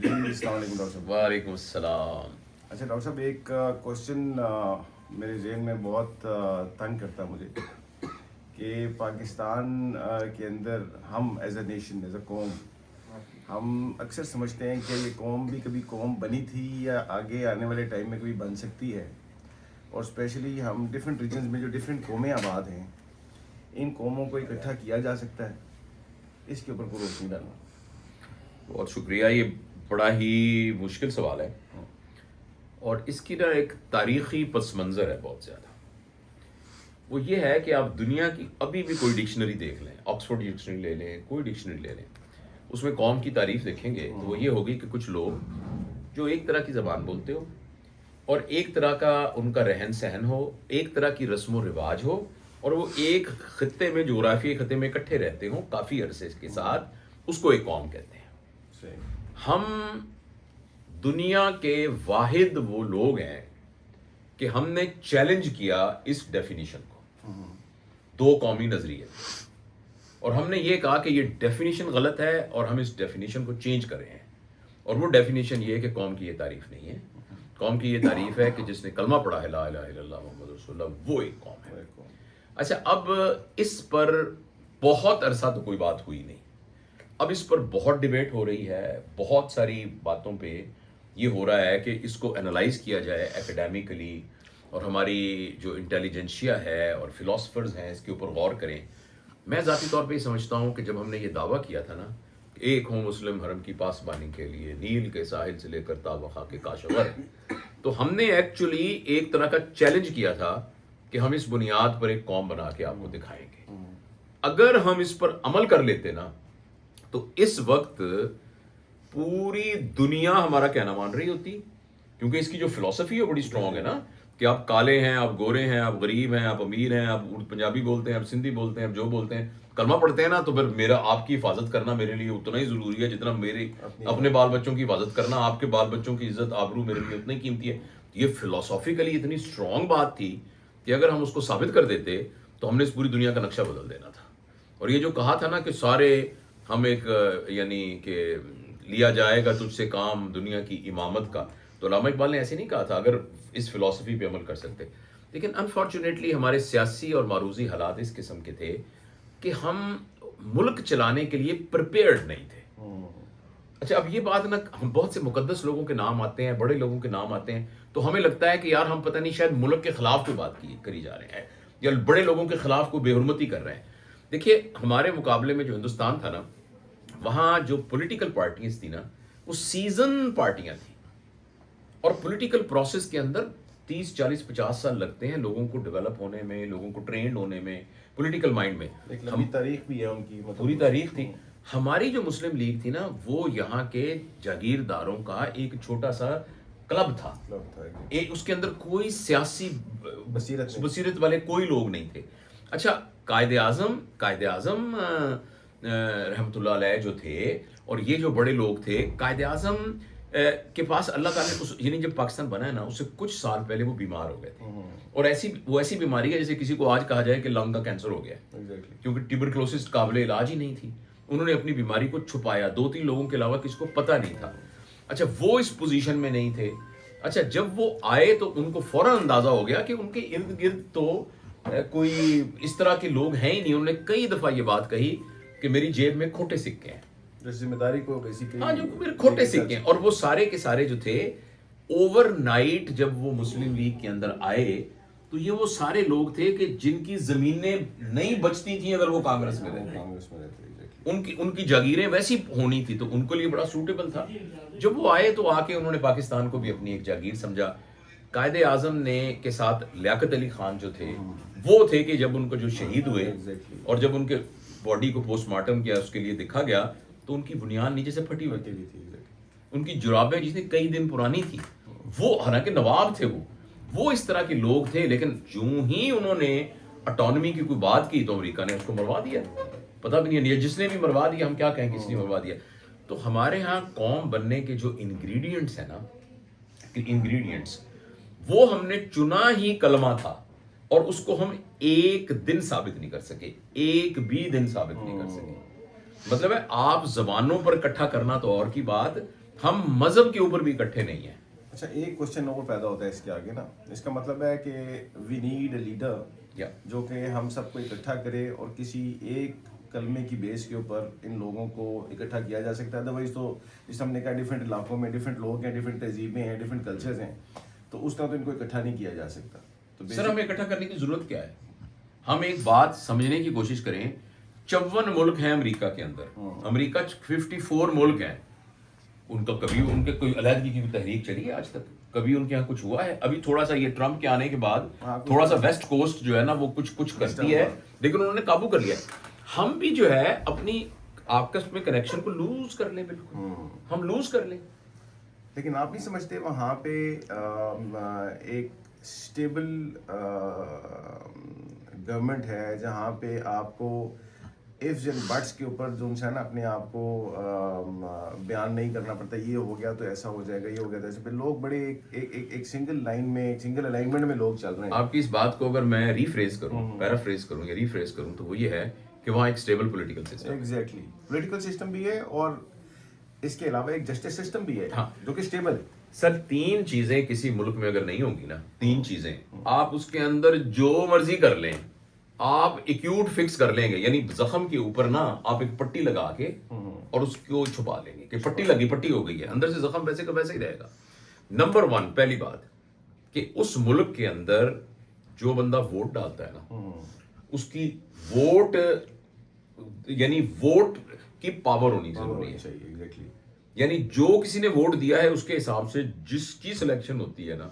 جی السلام علیکم ڈاکٹر صاحب. وعلیکم السلام. اچھا ڈاکٹر صاحب ایک کوشچن میرے ذہن میں بہت تنگ کرتا ہے مجھے کہ پاکستان کے اندر ہم as a nation as a قوم ہم اکثر سمجھتے ہیں کہ یہ قوم بھی کبھی قوم بنی تھی یا آگے آنے والے ٹائم میں کبھی بن سکتی ہے, اور اسپیشلی ہم ڈفرینٹ ریجنز میں جو ڈفرینٹ قومیں آباد ہیں ان قوموں کو اکٹھا کیا جا سکتا ہے, اس کے اوپر کوئی روشنی ڈالنا. بہت شکریہ. یہ بڑا ہی مشکل سوال ہے اور اس کی نا ایک تاریخی پس منظر ہے بہت زیادہ. وہ یہ ہے کہ آپ دنیا کی ابھی بھی کوئی ڈکشنری دیکھ لیں, آکسفورڈ ڈکشنری لے لیں, کوئی ڈکشنری لے لیں, اس میں قوم کی تعریف دیکھیں گے تو وہ یہ ہوگی کہ کچھ لوگ جو ایک طرح کی زبان بولتے ہو اور ایک طرح کا ان کا رہن سہن ہو, ایک طرح کی رسم و رواج ہو, اور وہ ایک خطے میں جغرافیائی خطے میں اکٹھے رہتے ہوں کافی عرصے کے ساتھ, اس کو ایک قوم کہتے ہیں. ہم دنیا کے واحد وہ لوگ ہیں کہ ہم نے چیلنج کیا اس ڈیفینیشن کو, دو قومی نظریے, اور ہم نے یہ کہا کہ یہ ڈیفینیشن غلط ہے اور ہم اس ڈیفینیشن کو چینج کر رہے ہیں. اور وہ ڈیفینیشن یہ ہے کہ قوم کی یہ تعریف نہیں ہے. قوم کی یہ تعریف ہے کہ جس نے کلمہ پڑھا ہے لا الہ الا اللہ محمد رسول اللہ, وہ ایک قوم ہے. اچھا, اب اس پر بہت عرصہ تو کوئی بات ہوئی نہیں. اب اس پر بہت ڈیبیٹ ہو رہی ہے, بہت ساری باتوں پہ یہ ہو رہا ہے کہ اس کو انالائز کیا جائے ایکڈیمکلی, اور ہماری جو انٹیلیجنشیا ہے اور فلاسفرز ہیں اس کے اوپر غور کریں. میں ذاتی طور پہ یہ سمجھتا ہوں کہ جب ہم نے یہ دعویٰ کیا تھا نا کہ ایک ہوں مسلم حرم کی پاسبانی کے لیے نیل کے ساحل سے لے کر تا وخا کے کاشغر, تو ہم نے ایکچولی ایک طرح کا چیلنج کیا تھا کہ ہم اس بنیاد پر ایک قوم بنا کے آپ کو دکھائیں گے. اگر ہم اس پر عمل کر لیتے نا تو اس وقت پوری دنیا ہمارا کہنا مان رہی ہوتی, کیونکہ اس کی جو فلسفی ہے بڑی اسٹرانگ ہے نا کہ آپ کالے ہیں, آپ گورے ہیں, آپ غریب ہیں, آپ امیر ہیں, آپ پنجابی بولتے ہیں, آپ سندھی بولتے ہیں, آپ جو بولتے ہیں, کلمہ پڑھتے ہیں نا, تو پھر میرا آپ کی حفاظت کرنا میرے لیے اتنا ہی ضروری ہے جتنا میرے اپنے بال بچوں کی حفاظت کرنا, آپ کے بال بچوں کی عزت آبرو میرے لیے اتنا ہی قیمتی ہے. یہ فلسافیکلی اتنی اسٹرانگ بات تھی کہ اگر ہم اس کو ثابت کر دیتے تو ہم نے اس پوری دنیا کا نقشہ بدل دینا تھا. اور یہ جو کہا تھا نا کہ سارے ہم ایک یعنی کہ لیا جائے گا تجھ سے کام دنیا کی امامت کا, تو علامہ اقبال نے ایسے نہیں کہا تھا اگر اس فلسفی پہ عمل کر سکتے. لیکن انفارچونیٹلی ہمارے سیاسی اور معروضی حالات اس قسم کے تھے کہ ہم ملک چلانے کے لیے پریپیئرڈ نہیں تھے. اچھا, اب یہ بات نا ہم بہت سے مقدس لوگوں کے نام آتے ہیں, بڑے لوگوں کے نام آتے ہیں, تو ہمیں لگتا ہے کہ یار ہم پتہ نہیں شاید ملک کے خلاف کوئی بات کری جا رہے ہیں یا بڑے لوگوں کے خلاف کوئی بے حرمتی کر رہے ہیں. دیکھیے, ہمارے مقابلے میں جو ہندوستان تھا نا, وہاں جو پولیٹیکل پارٹیز تھی نا وہ سیزن پارٹیاں تھیں, اور پولیٹیکل پروسیس کے اندر 30 40 50 سال لگتے ہیں لوگوں کو ڈیولپ ہونے میں, لوگوں کو ٹرینڈ ہونے میں, پولیٹیکل مائنڈ میں. ایک لمبی تاریخ بھی ہے ان کی, پوری تاریخ تھی. ہماری جو مسلم لیگ تھی نا وہ یہاں کے جاگیرداروں کا ایک چھوٹا سا کلب تھا, اس کے اندر کوئی سیاسی بصیرت والے کوئی لوگ نہیں تھے. اچھا, قائد اعظم رحمۃ اللہ علیہ جو تھے, اور یہ جو بڑے لوگ تھے, قائد اعظم کے پاس اللہ تعالیٰ نے یعنی جب پاکستان بنا ہے نا اس سے کچھ سال پہلے وہ بیمار ہو گئے تھے, اور ایسی بیماری ہے جیسے کسی کو آج کہا جائے کہ لنگ کا کینسر ہو گیا ہے, کیونکہ ٹیوبرکلوسس قابل علاج ہی نہیں تھی. انہوں نے اپنی بیماری کو چھپایا, 2-3 لوگوں کے علاوہ کسی کو پتہ نہیں تھا. اچھا, وہ اس پوزیشن میں نہیں تھے. اچھا, جب وہ آئے تو ان کو فوراً اندازہ ہو گیا کہ ان کے ارد گرد تو کوئی اس طرح کے لوگ ہیں ہی نہیں. انہوں نے کئی دفعہ یہ بات کہی کہ میری جیب میں کھوٹے سکے ہیں, ذمہ داری کو بیسیکلی, ہاں, جو میرے کھوٹے سکے ہیں. اور وہ سارے کے سارے جو تھے اوور نائٹ جب وہ مسلم لیگ کے اندر آئے تو یہ وہ سارے لوگ تھے کہ جن کی زمینیں نہیں بچتی تھیں اگر وہ کانگریس میں رہتے, ان کی جاگیریں ویسی ہونی تھی, تو ان کے لیے بڑا سوٹیبل تھا. جب وہ آئے تو آ کے انہوں نے پاکستان کو بھی اپنی ایک جاگیر سمجھا. قائد اعظم نے کے ساتھ لیاقت علی خان جو تھے وہ تھے کہ جب ان کو جو شہید ہوئے اور جب ان کے باڈی کو پوسٹ مارٹم کیا اس کے لیے دیکھا گیا تو ان کی بنیاد نیچے سے پھٹی ہوئی تھی, ان کی جرابیں جس نے کئی دن پرانی تھی. وہ حالانکہ نواب تھے, وہ اس طرح کے لوگ تھے. لیکن جو ہی انہوں نے اٹانومی کی کوئی بات کی تو امریکہ نے اس کو مروا دیا. پتہ بھی نہیں ہے جس نے بھی مروا دیا, ہم کیا کہیں کس نے مروا دیا. تو ہمارے ہاں قوم بننے کے جو انگریڈینٹس ہیں نا, انگریڈینٹس وہ ہم نے چنا ہی کلمہ تھا, اور اس کو ہم ایک دن ثابت نہیں کر سکے, ایک بھی دن ثابت نہیں کر سکے. مطلب ہے آپ زبانوں پر اکٹھا کرنا تو اور کی بات, ہم مذہب کے اوپر بھی اکٹھے نہیں ہیں. اچھا ایک کوشچن اور پیدا ہوتا ہے اس کے آگے نا, اس کا مطلب ہے کہ وی نیڈ اے لیڈر جو کہ ہم سب کو اکٹھا کرے اور کسی ایک کلمے کی بیس کے اوپر ان لوگوں کو اکٹھا کیا جا سکتا ہے. ادروائز تو جس ہم نے کہا ڈفرینٹ علاقوں میں ڈفرینٹ لوگ ہیں, ڈفرینٹ تہذیبیں ہیں, ڈفرینٹ کلچرز ہیں, تو اس طرح تو ان کو اکٹھا نہیں کیا جا سکتا. تو سر ہمیں اکٹھا کرنے کی ضرورت کیا ہے؟ ہم ایک بات سمجھنے کی کوشش کریں, 54 ملک ہیں امریکہ کے اندر, امریکہ 54 ملک ہیں, ان کا کبھی ان کے کوئی علیحدگی کی تحریک چلی ہے آج تک؟ کبھی ان کے یہاں کچھ ہوا ہے؟ ابھی تھوڑا سا یہ ٹرمپ کے آنے کے بعد تھوڑا سا ویسٹ کوسٹ جو ہے نا وہ کچھ کرتی ہے, لیکن انہوں نے قابو کر لیا. ہم بھی جو ہے اپنی آپس میں کنیکشن کو لوز کر لیں, بالکل ہم لوز کر لیں. لیکن آپ نہیں سمجھتے وہاں پہ ایک اسٹیبل گورنمنٹ ہے جہاں پہ آپ کو ifs اینڈ بٹس کے اوپر جو ہے نا اپنے آپ کو بیان نہیں کرنا پڑتا, یہ ہو گیا تو ایسا ہو جائے گا, یہ ہو گیا تو ایسا, پہ لوگ بڑے ایک سنگل لائن میں ایک سنگل الائنمنٹ میں لوگ چل رہے ہیں. آپ کی اس بات کو اگر میں ریفریز کروں, پیرافریز کروں یا ریفریز کروں تو وہ یہ ہے کہ وہاں ایک stable political system, exactly political system بھی ہے اور اس کے علاوہ ایک جسٹس سسٹم بھی ہے جو کہ اسٹیبل ہے. سر 3 چیزیں کسی ملک میں اگر نہیں ہوں گی نا, 3 چیزیں آپ اس کے اندر جو مرضی کر لیں, آپ ایکیوٹ فکس کر لیں گے, یعنی زخم کے اوپر نا آپ ایک پٹی لگا کے اور اس کو چھپا لیں گے کہ پٹی لگی, پٹی ہو گئی ہے, اندر سے زخم ویسے کا ویسے ہی رہے گا. نمبر 1 پہلی بات کہ اس ملک کے اندر جو بندہ ووٹ ڈالتا ہے نا, اس کی ووٹ یعنی ووٹ کی پاور ہونی ضروری ہے. یعنی جو کسی نے ووٹ دیا ہے اس کے حساب سے جس کی سلیکشن ہوتی ہے نا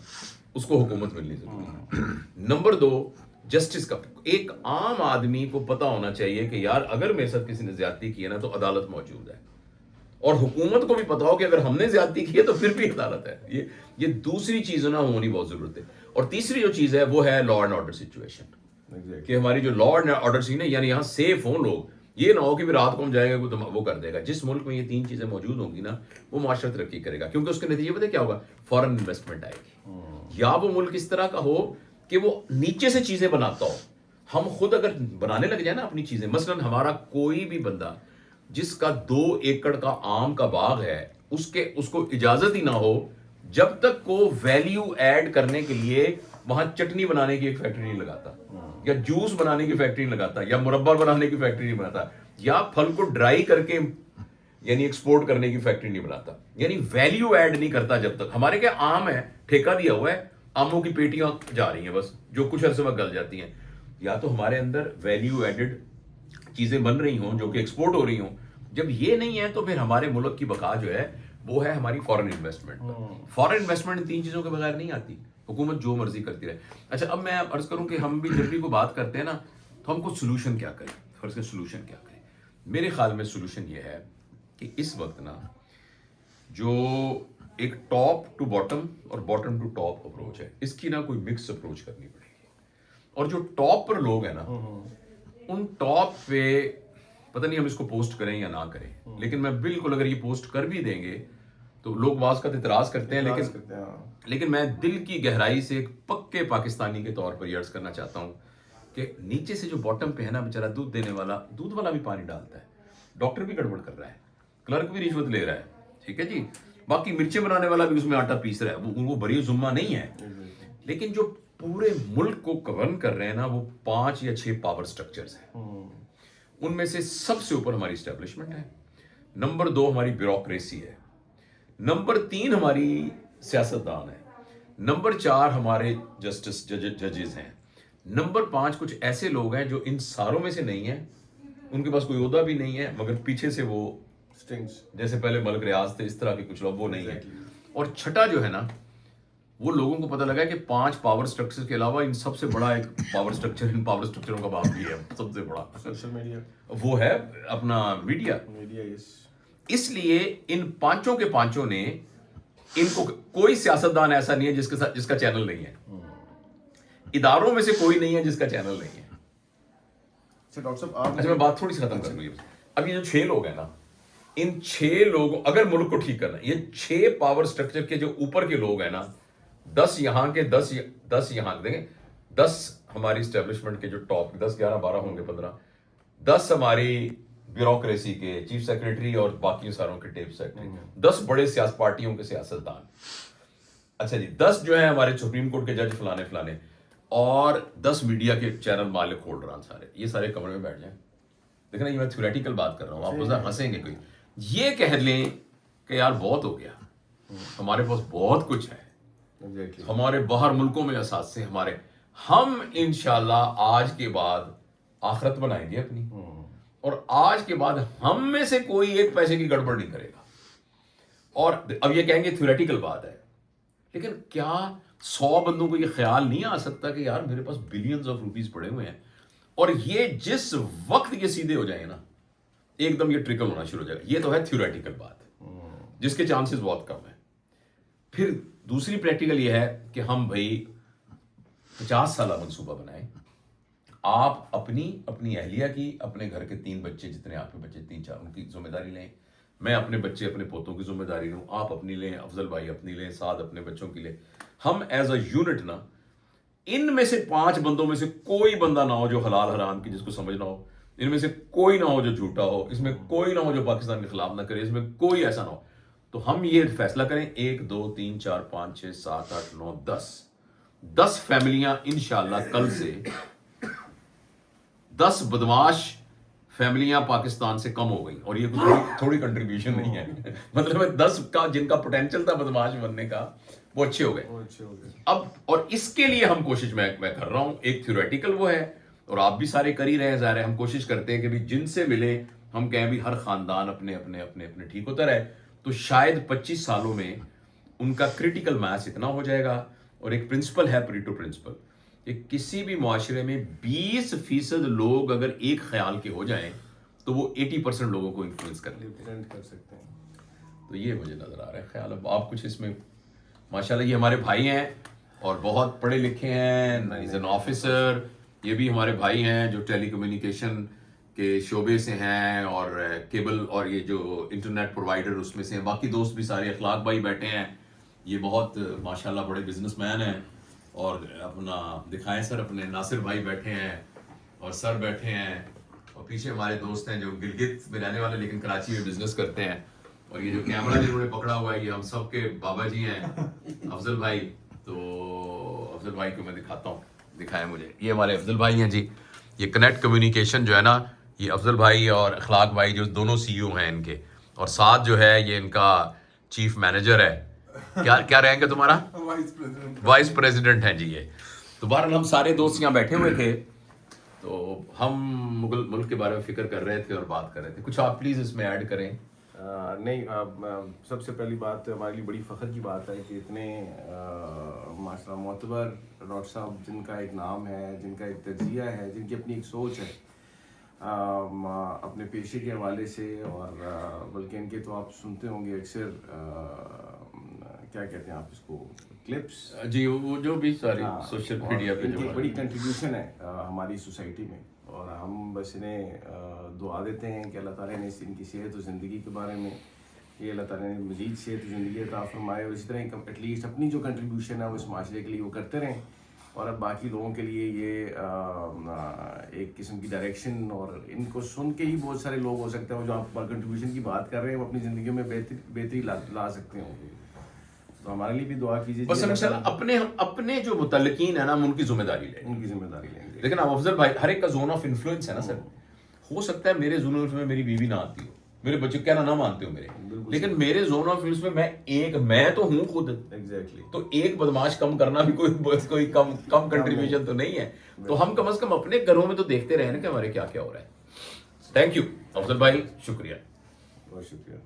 اس کو حکومت ملنی ضروری ہے. نمبر 2 جسٹس کا, ایک عام آدمی کو پتا ہونا چاہیے کہ یار اگر میرے ساتھ کسی نے زیادتی کی ہے نا تو عدالت موجود ہے, اور حکومت کو بھی پتا ہو کہ اگر ہم نے زیادتی کی ہے تو پھر بھی عدالت ہے. یہ دوسری چیز نا ہونی بہت ضرورت ہے. اور تیسری جو چیز ہے وہ ہے لا اینڈ آرڈر سچویشن, کہ ہماری جو لا اینڈ آرڈر سی نا, یعنی یہاں سیف ہوں لوگ, یہ نہ ہو کہ رات کو ہم جائیں گے وہ کر دے گا. جس ملک میں یہ 3 چیزیں موجود ہوں گی نا وہ معاشرہ ترقی کرے گا, کیونکہ اس کے نتیجے پتہ کیا ہوگا, فورن انویسٹمنٹ آئے گی. یا وہ ملک اس طرح کا ہو کہ وہ نیچے سے چیزیں بناتا ہو. ہم خود اگر بنانے لگ جائیں نا اپنی چیزیں, مثلا ہمارا کوئی بھی بندہ جس کا 2 ایکڑ کا آم کا باغ ہے, اس کو اجازت ہی نہ ہو جب تک کو ویلیو ایڈ کرنے کے لیے وہاں چٹنی بنانے کی ایک فیکٹری نہیں لگاتا, یا جوس بنانے کی فیکٹری نہیں لگاتا, یا مربع بنانے کی فیکٹری نہیں بناتا, یا پھل کو ڈرائی کر کے یعنی ایکسپورٹ کرنے کی فیکٹری نہیں بناتا, یعنی ویلیو ایڈ نہیں کرتا جب تک. ہمارے کیا آم ہے, ٹھیکہ دیا ہوا ہے, آموں کی پیٹیاں جا رہی ہیں بس, جو کچھ عرصے بعد گل جاتی ہیں. یا تو ہمارے اندر ویلیو ایڈڈ چیزیں بن رہی ہوں جو کہ ایکسپورٹ ہو رہی ہوں. جب یہ نہیں ہے تو پھر ہمارے ملک کی بقا جو ہے وہ ہے ہماری فورن انویسٹمنٹ. فورن انویسٹمنٹ 3 چیزوں کے بغیر نہیں آتی, حکومت جو مرضی کرتی رہے. اچھا اب میں عرض کروں کہ ہم بھی جب بھی کو بات کرتے ہیں نا تو ہم کو سولوشن کیا کریں, فرض کے سولوشن کیا کریں. میرے خیال میں سولوشن یہ ہے کہ اس وقت نا جو ایک ٹاپ ٹو باٹم اور باٹم ٹو ٹاپ اپروچ ہے, اس کی نا کوئی مکس اپروچ کرنی پڑے گی. اور جو ٹاپ پر لوگ ہیں نا ان ٹاپ پہ پتہ نہیں ہم اس کو پوسٹ کریں یا نہ کریں, لیکن میں بالکل اگر یہ پوسٹ کر بھی دیں گے تو لوگ بعض کا اعتراض کرتے ہیں, لیکن میں دل کی گہرائی سے ایک پکے پاکستانی کے طور پر یہ عرض کرنا چاہتا ہوں کہ نیچے سے جو باٹم پہ ہے نا بیچارہ دودھ دینے والا, دودھ والا بھی پانی ڈالتا ہے, ڈاکٹر بھی گڑبڑ کر رہا ہے, کلرک بھی رشوت لے رہا ہے, ٹھیک ہے جی, باقی مرچیں بنانے والا بھی اس میں آٹا پیس رہا ہے, وہ بری ذمہ نہیں ہے. لیکن جو پورے ملک کو گورن کر رہے ہیں نا وہ 5 یا 6 پاور سٹرکچرز ہیں. ان میں سے سب سے اوپر ہماری اسٹیبلشمنٹ ہے, نمبر 2 ہماری بیوروکریسی ہے, نمبر 3 ہماری سیاستدان ہے, نمبر 4 ہمارے جسٹس ججز ہیں, نمبر 5 کچھ ایسے لوگ ہیں جو ان ساروں میں سے نہیں ہیں, ان کے پاس کوئی عہدہ بھی نہیں ہے مگر پیچھے سے وہ جیسے پہلے ملک ریاض تھے اس طرح کے کچھ لوگ وہ نہیں ہیں. اور چھٹا جو ہے نا وہ لوگوں کو پتہ لگا کہ 5 پاور سٹرکچر کے علاوہ ان سب سے بڑا ایک پاور سٹرکچر ان پاور سٹرکچروں کا باپ بھی ہے, سب سے بڑا سوشل میڈیا, وہ ہے اپنا میڈیا. اس لیے ان 5 کے 5 نے ان کو, کوئی سیاستدان ایسا نہیں ہے جس کا چینل نہیں ہے, اداروں میں سے کوئی نہیں ہے جس کا چینل نہیں ہے. اچھا میں بات تھوڑی سی ختم کر لوں. اب یہ جو 6 لوگ ہیں نا, ان 6 لوگوں اگر ملک کو ٹھیک کرنا, یہ 6 پاور سٹرکچر کے جو اوپر کے لوگ ہیں نا, 10 یہاں کے 10 یہاں دیں گے, 10 ہماری اسٹیبلشمنٹ کے جو ٹاپ 10 11 12 ہوں گے 15, 10 ہماری بیوروکریسی کے چیف سیکرٹری اور باقی ساروں کے ٹیپ سیکرٹری, 10 بڑے پارٹیوں کے سیاستدان, اچھا جی 10 جو ہیں ہمارے سپریم کورٹ کے جج فلانے فلانے, اور 10 میڈیا کے چینل مالک ہولڈران, سارے یہ سارے کمرے میں بیٹھ جائیں. دیکھیں نا, یہ میں تھیوریٹیکل بات کر رہا ہوں, آپ مزہ ہنسیں گے کوئی, یہ کہہ لیں کہ یار بہت ہو گیا, ہمارے پاس بہت کچھ ہے, ہمارے باہر ملکوں میں اساتذے ہمارے, ہم انشاءاللہ آج کے بعد آخرت بنائیں گے اپنی, اور آج کے بعد ہم میں سے کوئی ایک پیسے کی گڑبڑ نہیں کرے گا. اور اب یہ کہیں گے تھیوریٹیکل بات ہے, لیکن کیا 100 بندوں کو یہ خیال نہیں آ سکتا کہ یار میرے پاس بلینز آف روپیز پڑے ہوئے ہیں, اور یہ جس وقت یہ سیدھے ہو جائیں نا ایک دم یہ ٹرکل ہونا شروع ہو جائے گا. یہ تو ہے تھیوریٹیکل بات جس کے چانسز بہت کم ہیں. پھر دوسری پریکٹیکل یہ ہے کہ ہم بھائی 50 سالہ منصوبہ بنائیں, آپ اپنی اہلیہ کی, اپنے گھر کے 3 بچے جتنے آپ کے بچے 3-4 ان کی ذمہ داری لیں, میں اپنے بچے اپنے پوتوں کی ذمہ داری لوں, آپ اپنی لیں, افضل بھائی اپنی لیں, سعد اپنے بچوں کی لیں. ہم ایز اے یونٹ نا, ان میں سے 5 بندوں میں سے کوئی بندہ نہ ہو جو حلال حرام کی جس کو سمجھنا ہو, ان میں سے کوئی نہ ہو جو جھوٹا ہو, اس میں کوئی نہ ہو جو پاکستان کے خلاف نہ کرے, اس میں کوئی ایسا نہ ہو. تو ہم یہ فیصلہ کریں 1 2 3 4 5 6 7 8 9 10 فیملیاں انشاءاللہ کل سے 10 بدماش فیملیاں پاکستان سے کم ہو گئی, اور یہ تھوڑی کنٹریبیوشن نہیں ہے, مطلب 10 کا جن کا پوٹینشیل تھا بدماش بننے کا وہ اچھے ہو گئے. اب اور اس کے لیے ہم کوشش میں کر رہا ہوں, ایک تھیوریٹیکل وہ ہے, اور آپ بھی سارے کر ہی رہے ہیں, ظاہر ہے ہم کوشش کرتے ہیں کہ بھی جن سے ملے ہم کہیں بھی ہر خاندان اپنے اپنے اپنے اپنے ٹھیک ہوتا رہے, تو شاید 25 سالوں میں ان کا کریٹیکل میس اتنا ہو جائے گا. اور ایک پرنسپل ہے پریٹو پرنسپل, کہ کسی بھی معاشرے میں 20% لوگ اگر ایک خیال کے ہو جائیں تو وہ 80% لوگوں کو انفلوئنس کر سکتے ہیں. تو یہ مجھے نظر آ رہا ہے خیال. اب آپ کچھ اس میں ماشاءاللہ, یہ ہمارے بھائی ہیں اور بہت پڑھے لکھے ہیں, از این آفیسر, یہ بھی ہمارے بھائی ہیں جو ٹیلی کمیونیکیشن کے شعبے سے ہیں, اور کیبل اور یہ جو انٹرنیٹ پرووائڈر اس میں سے ہیں. باقی دوست بھی سارے, اخلاق بھائی بیٹھے ہیں, یہ بہت ماشاءاللہ بڑے بزنس مین ہیں. اور اپنا دکھائیں سر, اپنے ناصر بھائی بیٹھے ہیں, اور سر بیٹھے ہیں, اور پیچھے ہمارے دوست ہیں جو گلگت میں رہنے والے لیکن کراچی میں بزنس کرتے ہیں. اور یہ جو کیمرہ جنہوں نے پکڑا ہوا ہے یہ ہم سب کے بابا جی ہیں, افضل بھائی. تو افضل بھائی کو میں دکھاتا ہوں, دکھائیں مجھے, یہ ہمارے افضل بھائی ہیں جی. یہ کنیکٹ کمیونیکیشن جو ہے نا, یہ افضل بھائی اور اخلاق بھائی جو دونوں CEO ہیں ان کے, اور ساتھ جو ہے یہ ان کا چیف مینیجر ہے. کیا رہیں گے تمہارا؟ وائس پریزیڈنٹ ہیں جی یہ. تو بہرحال ہم سارے دوست یہاں بیٹھے ہوئے تھے, تو ہم ملک کے بارے میں فکر کر رہے تھے اور بات کر رہے تھے. کچھ آپ پلیز اس میں ایڈ کریں. نہیں, سب سے پہلی بات ہمارے لیے بڑی فخر کی بات ہے کہ اتنے ماشاء اللہ معتبر ڈاکٹر صاحب, جن کا ایک نام ہے, جن کا ایک تجزیہ ہے, جن کی اپنی ایک سوچ ہے اپنے پیشے کے حوالے سے, اور بلکہ ان کے تو آپ سنتے ہوں گے اکثر کیا کہتے ہیں آپ اس کو, کلپس جی, وہ جو بھی ساری سوشل میڈیا پہ جو بڑی کنٹریبیوشن ہے ہماری سوسائٹی میں. اور ہم بس انہیں دعا دیتے ہیں کہ اللہ تعالیٰ نے ان کی صحت و زندگی کے بارے میں, کہ اللہ تعالیٰ نے مزید صحت و زندگی عطا فرمائے, اور اسی طرح ایٹ لیسٹ اپنی جو کنٹریبیوشن ہے وہ اس معاشرے کے لیے وہ کرتے رہیں, اور اب باقی لوگوں کے لیے یہ ایک قسم کی ڈائریکشن, اور ان کو سن کے ہی بہت سارے لوگ ہو سکتے ہیں جو آپ کنٹریبیوشن کی بات کر رہے ہیں وہ اپنی زندگیوں میں بہتری لا سکتے ہوں. تو ہمارے لیے بھی دعا کیجیے. بس اپنے جو متعلقین ہیں نا, ہم ان کی ذمہ داری لیں, ان کی ذمہ داری لیں گے. لیکن اب افضل بھائی ہر ایک کا زون آف انفلوئنس ہے نا سر. ہو سکتا ہے میرے زون آف میں میری بیوی نہ آتی ہو, میرے بچے کہنا نہ مانتے ہو میرے, لیکن میرے زون آف انفلوئنس میں میں تو ہوں خود. ایگزیکٹلی. تو ایک بدماش کم کرنا بھی کوئی کم کنٹریبیوشن تو نہیں ہے. تو ہم کم از کم اپنے گھروں میں تو دیکھتے رہے نا کہ ہمارے کیا کیا ہو رہا ہے. تھینک یو افضل بھائی, شکریہ. بہت شکریہ.